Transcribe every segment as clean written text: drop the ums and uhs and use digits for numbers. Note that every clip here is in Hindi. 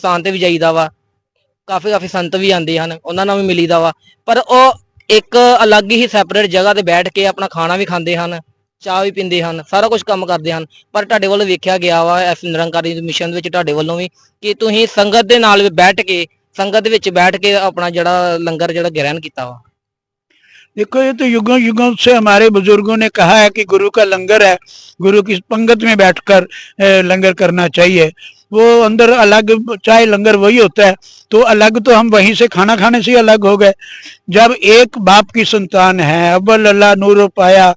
ਸਥਾਨ ਤੇ ਵੀ ਜਾਈਦਾ ਵਾ, ਕਾਫੀ ਸੰਤ ਵੀ ਆਉਂਦੇ ਹਨ, ਉਹਨਾਂ ਨਾਲ ਵੀ ਮਿਲੀਦਾ ਵਾ। ਪਰ ਉਹ ਇੱਕ ਅਲੱਗ ਹੀ ਸੈਪਰੇਟ ਜਗ੍ਹਾ ਤੇ ਬੈਠ ਕੇ ਆਪਣਾ ਖਾਣਾ ਵੀ ਖਾਂਦੇ ਹਨ, ਚਾਹ ਵੀ ਪੀਂਦੇ ਹਨ, ਸਾਰਾ ਕੁਝ ਕੰਮ ਕਰਦੇ ਹਨ। ਪਰ ਤੁਹਾਡੇ ਵੱਲੋਂ ਵੇਖਿਆ ਗਿਆ ਵਾ ਇਸ ਨਿਰੰਕਾਰੀ ਮਿਸ਼ਨ ਵਿੱਚ ਤੁਹਾਡੇ ਵੱਲੋਂ ਵੀ ਕਿ ਤੁਸੀਂ ਸੰਗਤ ਦੇ ਨਾਲ ਬੈਠ ਕੇ, ਸੰਗਤ ਦੇ ਵਿੱਚ बैठ के अपना जड़ा लंगर जड़ा ग्रहण किया वा। देखो ये तो युगों युगों से हमारे बुजुर्गों ने कहा है कि गुरु का लंगर है, गुरु की पंगत में बैठकर लंगर करना चाहिए। वो अंदर अलग चाहे लंगर वही होता है, तो अलग तो हम वहीं से खाना खाने से अलग हो गए। जब एक बाप की संतान है, अव्वल अल्लाह नूर पाया,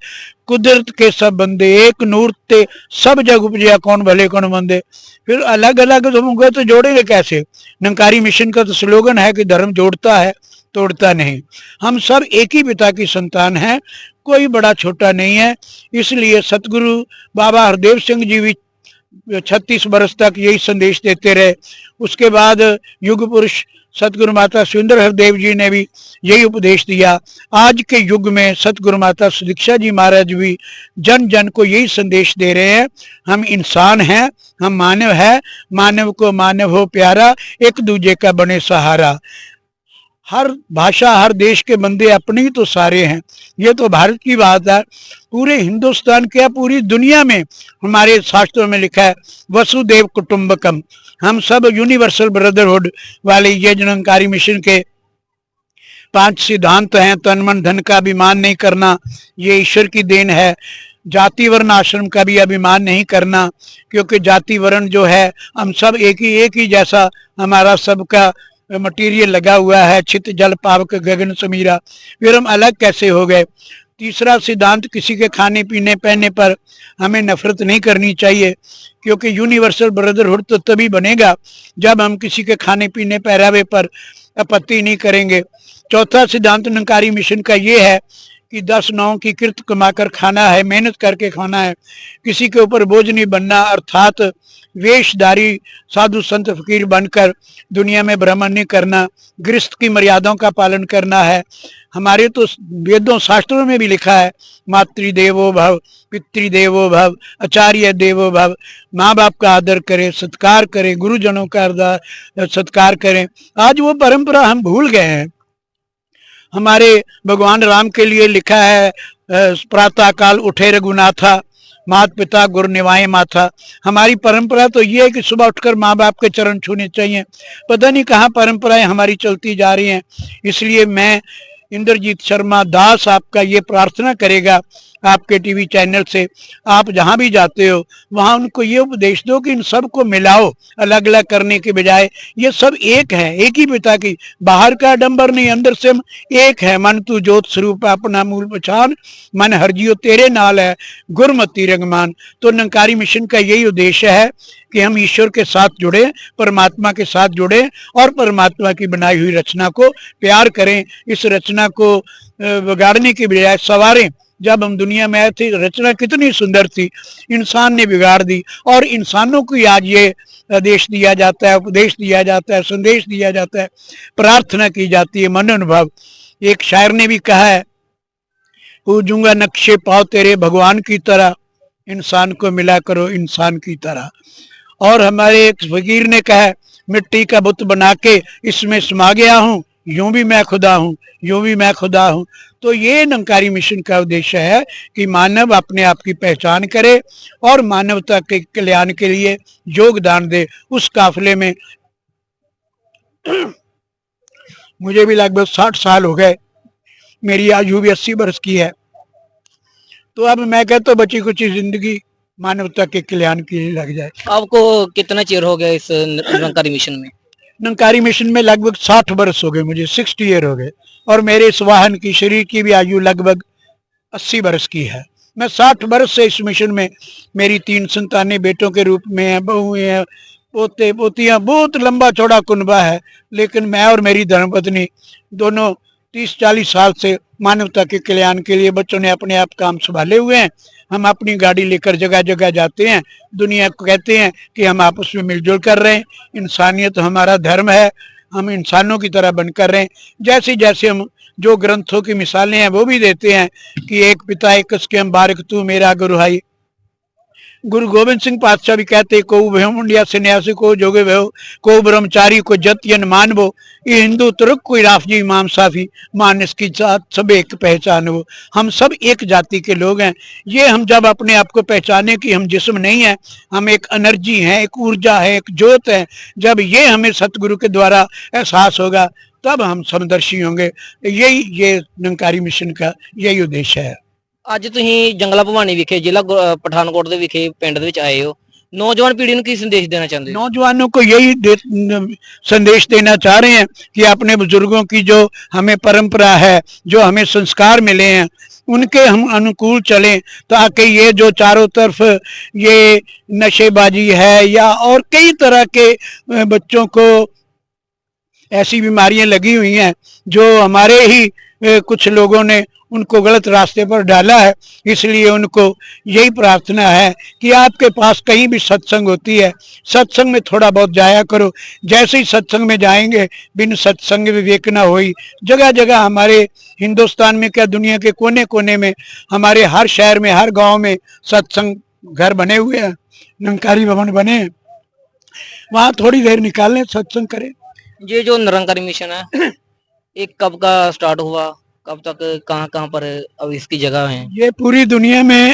कुदरत के सब बंदे एक नूर ते सब जग उपजया, कौन भले कौन मंदे। फिर अलग अलग हम गए तो जोड़ेंगे कैसे? निरंकारी मिशन का तो स्लोगन है कि धर्म जोड़ता है, तोड़ता नहीं। हम सब एक ही पिता की संतान हैं, कोई बड़ा छोटा नहीं है। इसलिए सतगुरु बाबा हरदेव सिंह जी भी 36 बरस तक यही संदेश देते रहे। उसके बाद युग पुरुष सतगुरु माता सुंदर हरदेव जी ने भी यही उपदेश दिया। आज के युग में सतगुरु माता सुदीक्षा जी महाराज भी जन जन को यही संदेश दे रहे हैं, हम इंसान हैं, हम मानव है, मानव को मानव हो प्यारा, एक दूजे का बने सहारा। हर भाषा हर देश के बंदे अपने ही तो सारे हैं। ये तो भारत की बात है, पूरे हिंदुस्तान के पूरी दुनिया में हमारे शास्त्रों में लिखा है वसुदेव कुटुंबकम। हम सब यूनिवर्सल ब्रदरहुड वाले ये निरंकारी मिशन के 5 सिद्धांत हैं। तन मन धन का अभिमान नहीं करना, ये ईश्वर की देन है। जाति वर्ण आश्रम का भी अभिमान नहीं करना, क्योंकि जाति वर्ण जो है हम सब एक ही जैसा हमारा सबका मटीरियल लगा हुआ है, छित जल पावक गगन समीरा, फिर हम अलग कैसे हो गए। तीसरा सिद्धांत, किसी के खाने पीने पहनने पर हमें नफरत नहीं करनी चाहिए, क्योंकि यूनिवर्सल ब्रदरहुड तो तभी बनेगा जब हम किसी के खाने पीने पहरावे पर आपत्ति नहीं करेंगे। चौथा सिद्धांत निरंकारी मिशन का ये है कि 10 9 की किरत कमाकर खाना है, मेहनत करके खाना है, किसी के ऊपर बोझ नहीं बनना, अर्थात वेशधारी साधु संत फकीर बनकर दुनिया में भ्रमण नहीं करना, गृहस्थ की मर्यादाओं का पालन करना है। हमारे तो वेदों शास्त्रों में भी लिखा है मातृदेवो भव, पितृदेवो भव, आचार्य देवो भव। माँ बाप का आदर करें, सत्कार करें, गुरुजनों का सत्कार करें। आज वो परंपरा हम भूल गए हैं। हमारे भगवान राम के लिए लिखा है प्रातः काल उठे रघुनाथा, माता पिता गुरु निवाए माथा। हमारी परंपरा तो ये है कि सुबह उठकर माँ बाप के चरण छूने चाहिए। पता नहीं कहाँ परंपराएं हमारी चलती जा रही हैं। इसलिए मैं इंद्रजीत शर्मा दास आपका ये प्रार्थना करेगा आपके टीवी चैनल से, आप जहाँ भी जाते हो वहाँ उनको ये उपदेश दो कि इन सब को मिलाओ, अलग अलग करने के बजाय ये सब एक है, एक ही पिता की, बाहर का डंबर नहीं, अंदर से हम एक है। मन तू जोत स्वरूप अपना मूल पहचान, मन हर जियो तेरे नाल है, गुरमति रंगमान। तो निरंकारी मिशन का यही उद्देश्य है कि हम ईश्वर के साथ जुड़े, परमात्मा के साथ जुड़े और परमात्मा की बनाई हुई रचना को प्यार करें। इस रचना को बिगाड़ने के बजाय संवारें। जब हम दुनिया में आए थे रचना कितनी सुंदर थी, इंसान ने बिगाड़ दी। और इंसानों को आज ये आदेश दिया जाता है, उपदेश दिया जाता है, संदेश दिया जाता है, प्रार्थना की जाती है, मन अनुभव। एक शायर ने भी कहा है, पूजूंगा नक्शे पाओ तेरे भगवान की तरह, इंसान को मिला करो इंसान की तरह। और हमारे एक फकीर ने कहा, मिट्टी का बुत बना के इसमें समा गया हूँ, यूं भी मैं खुदा हूँ, यूं भी मैं खुदा हूँ। तो ये निरंकारी मिशन का उद्देश्य है कि मानव अपने आप की पहचान करे और मानवता के कल्याण के लिए योगदान दे। उस काफिले में मुझे भी लगभग 60 साल हो गए, मेरी आयु भी 80 वर्ष की है। तो अब मैं कहता हूँ बची कुछ जिंदगी मानवता के कल्याण के लिए लग जाए। आपको कितना चिर हो गया इस निरंकारी मिशन में? निरंकारी मिशन में लगभग 60 वर्ष हो गए, मुझे 60 ईयर हो गए। और मेरे इस वाहन की शरीर की भी आयु लगभग 80 वर्ष की है। मैं 60 वर्ष से इस मिशन में, मेरी 3 संतानें बेटों के रूप में हैं, बहुएं हैं, पोते पोतियां, बहुत लंबा चौड़ा कुनबा है। लेकिन मैं और मेरी धर्मपत्नी दोनों 30-40 साल से मानवता के कल्याण के लिए, बच्चों ने अपने आप काम संभाले हुए हैं। हम अपनी गाड़ी लेकर जगह जगह जाते हैं, दुनिया को कहते हैं कि हम आपस में मिलजुल कर रहे हैं, इंसानियत हमारा धर्म है, हम इंसानों की तरह बनकर रहें। जैसे जैसे हम जो ग्रंथों की मिसालें हैं वो भी देते हैं कि एक पिता एक कसके हम बारक तू मेरा गुरु भाई। गुरु गोबिंद सिंह पातशाह भी कहते को मुंडिया सन्यासी को जोगे भयो को ब्रह्मचारी को जतियन मानवो ये हिंदू तुर्क कोई राफजी इमाम साफी मानस की जात सब एक पहचान वो। हम सब एक जाति के लोग हैं। ये हम जब अपने आप को पहचाने कि हम जिस्म नहीं है, हम एक एनर्जी है, एक ऊर्जा है, एक ज्योत है, जब ये हमें सतगुरु के द्वारा एहसास होगा तब हम समदर्शी होंगे। यही ये निरंकारी मिशन का यही उद्देश्य है। ਅੱਜ ਤੁਸੀਂ ਜੰਗਲਾ ਭਵਾਨੀ ਵਿਖੇ ਜ਼ਿਲ੍ਹਾ ਪਠਾਨਕੋਟ ਦੇ ਵਿਖੇ ਪਿੰਡ ਦੇ ਵਿੱਚ ਆਏ ਹੋ, ਨੌਜਵਾਨ ਪੀੜ੍ਹੀ ਨੂੰ ਕੀ ਸੰਦੇਸ਼ ਦੇਣਾ ਚਾਹੁੰਦੇ ਹੋ? नौजवानों को यही संदेश देना चाह रहे हैं कि अपने बुजुर्गों की जो हमें परंपरा है, जो हमें संस्कार मिले हैं, उनके हम अनुकूल चलें ताकि ये जो चारों तरफ ये नशेबाजी है या और कई तरह के बच्चों को ऐसी बीमारियां लगी हुई हैं जो हमारे ही कुछ लोगों ने उनको गलत रास्ते पर डाला है। इसलिए उनको यही प्रार्थना है कि आपके पास कहीं भी सत्संग होती है, सत्संग में थोड़ा बहुत जाया करो। जैसे ही सत्संग में जाएंगे बिन सत्संग विवेक न होई। जगह जगह हमारे हिंदुस्तान में क्या दुनिया के कोने कोने में हमारे हर शहर में हर गांव में सत्संग घर बने हुए हैं, निरंकारी भवन बने हैं, वहाँ थोड़ी देर निकालें, सत्संग करें। ये जो निरंकारी मिशन है ये कब का स्टार्ट हुआ, कब तक, कहाँ कहाँ पर अब इसकी जगह है? ये पूरी दुनिया में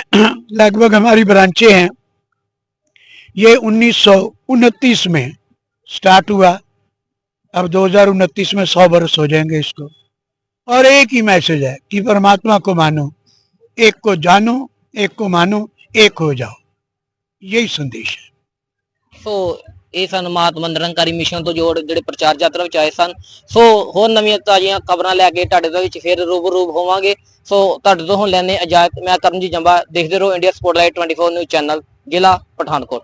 लगभग हमारी ब्रांचें हैं। ये 1929 में स्टार्ट हुआ। अब 2029 में 100 वर्ष हो जाएंगे इसको। और एक ही मैसेज है कि परमात्मा को मानो, एक को जानो, एक को मानो, एक हो जाओ। यही संदेश है। ਸੋ ਇਹ ਸਨ ਮਹਾਤਮਾ ਨਿਰੰਕਾਰੀ ਮਿਸ਼ਨ ਤੋਂ ਜਿਹੜੇ ਪ੍ਰਚਾਰ ਯਾਤਰਾ ਵਿੱਚ ਆਏ ਸਨ। ਸੋ ਹੋਰ ਨਵੀਆਂ ਤਾਜ਼ੀਆਂ ਖਬਰਾਂ ਲੈ ਕੇ ਤੁਹਾਡੇ ਦੇ ਵਿੱਚ ਫਿਰ ਰੂਬਰੂ ਹੋਵਾਂਗੇ। ਸੋ ਤੁਹਾਡੇ ਤੋਂ ਹੁਣ ਲੈਣੇ ਇਜਾਜ਼ਤ। ਮੈਂ ਕਰਮਜੀਤ ਜੰਬਾ, ਦੇਖਦੇ ਰਹੋ ਇੰਡੀਆ ਸਪੋਟਲਾਈਟ 24 ਨਿਊਜ਼ ਚੈਨਲ, ਜ਼ਿਲ੍ਹਾ ਪਠਾਨਕੋਟ।